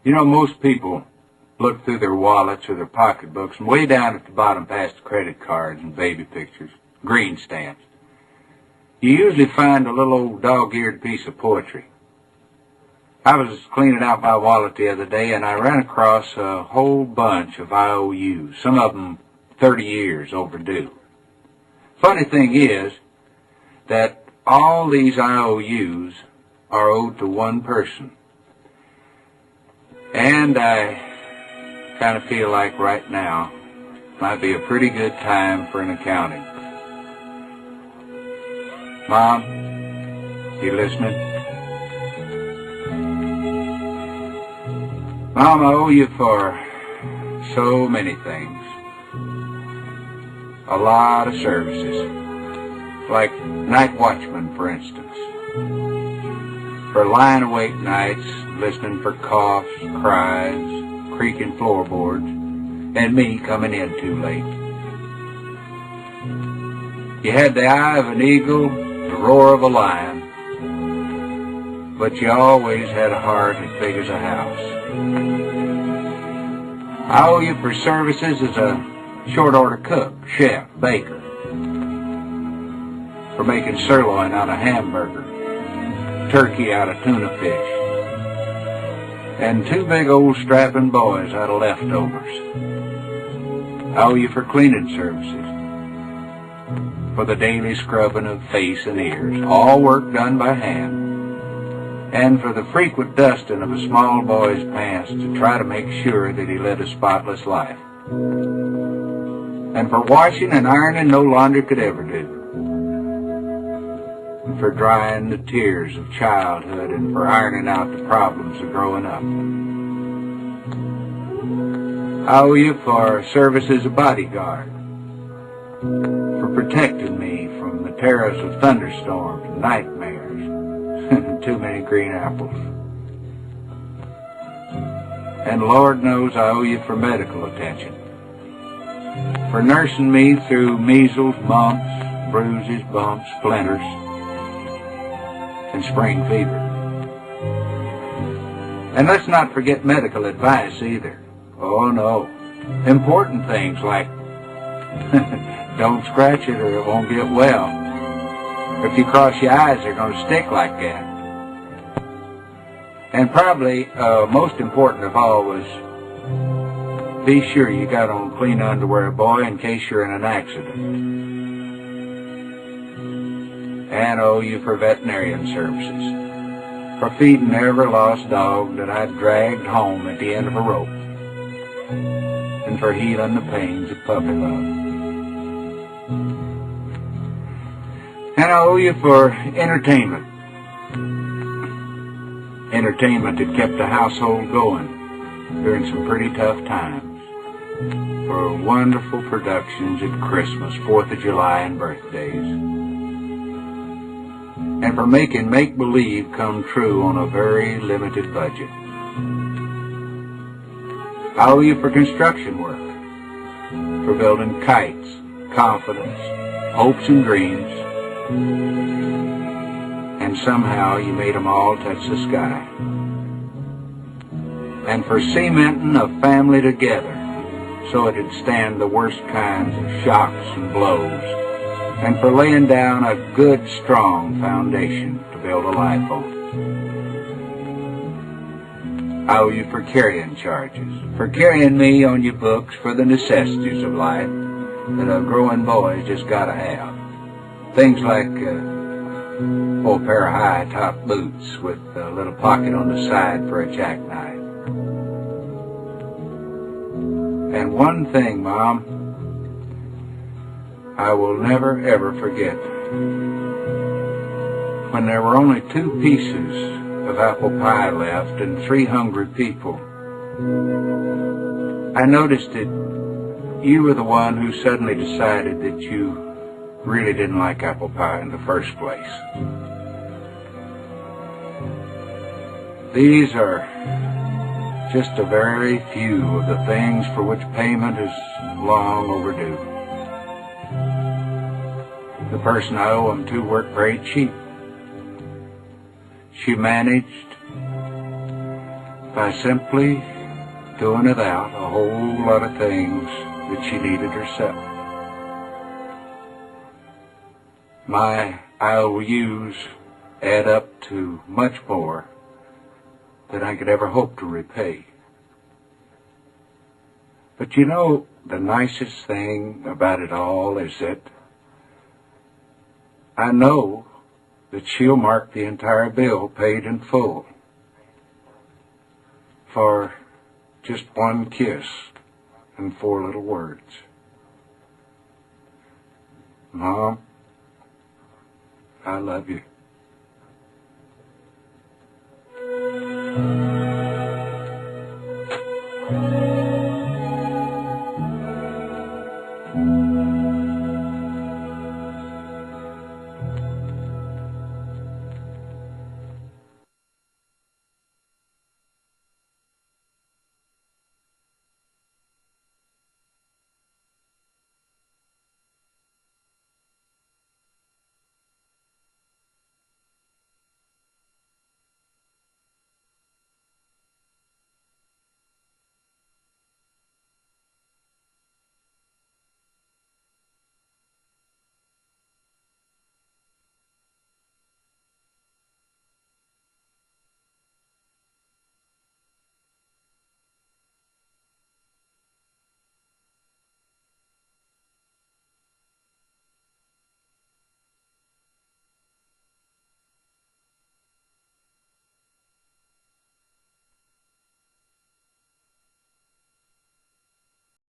You know, most people look through their wallets or their pocketbooks, and way down at the bottom past credit cards and baby pictures, green stamps, you usually find a little old dog-eared piece of poetry. I was cleaning out my wallet the other day, and I ran across a whole bunch of IOUs, some of them 30 years overdue. Funny thing is that all these IOUs are owed to one person. And I kind of feel like right now might be a pretty good time for an accounting. Mom, you listening? Mom, I owe you for so many things. A lot of services. Like night watchman, for instance. For lying awake nights, listening for coughs, cries, creaking floorboards, and me coming in too late. You had the eye of an eagle, the roar of a lion, but you always had a heart as big as a house. I owe you for services as a short-order cook, chef, baker, for making sirloin out of hamburger, turkey out of tuna fish, and two big old strapping boys out of leftovers. I owe you for cleaning services, for the daily scrubbing of face and ears, all work done by hand, and for the frequent dusting of a small boy's pants to try to make sure that he led a spotless life, and for washing and ironing no laundry could ever do, and for drying the tears of childhood, and for ironing out the problems of growing up. I owe you for service as a bodyguard, for protecting me from the terrors of thunderstorms and nightmares, and too many green apples. And Lord knows I owe you for medical attention, for nursing me through measles, mumps, bruises, bumps, splinters, and spring fever. And let's not forget medical advice either. Oh no. Important things like don't scratch it or it won't get well. If you cross your eyes, they're going to stick like that. And probably most important of all was be sure you got on clean underwear, boy, in case you're in an accident. And owe you for veterinarian services, for feeding every lost dog that I dragged home at the end of a rope, and for healing the pains of puppy love. And I owe you for entertainment. Entertainment that kept the household going during some pretty tough times. For wonderful productions at Christmas, 4th of July, and birthdays. And for making make-believe come true on a very limited budget. I owe you for construction work, for building kites, confidence, hopes and dreams, and somehow you made them all touch the sky. And for cementing a family together so it'd stand the worst kinds of shocks and blows, and for laying down a good, strong foundation to build a life on. I owe you for carrying charges, for carrying me on your books for the necessities of life that a growing boy's just gotta have. Things like a old pair of high-top boots with a little pocket on the side for a jackknife. And one thing, Mom, I will never, ever forget. When there were only 2 pieces of apple pie left and 3 hungry people, I noticed that you were the one who suddenly decided that you really didn't like apple pie in the first place. These are just a very few of the things for which payment is long overdue. The person I owe them to worked very cheap. She managed by simply doing without a whole lot of things that she needed herself. My IOUs add up to much more than I could ever hope to repay. But you know, the nicest thing about it all is that I know that she'll mark the entire bill paid in full for just one kiss and 4 little words. Mom, I love you.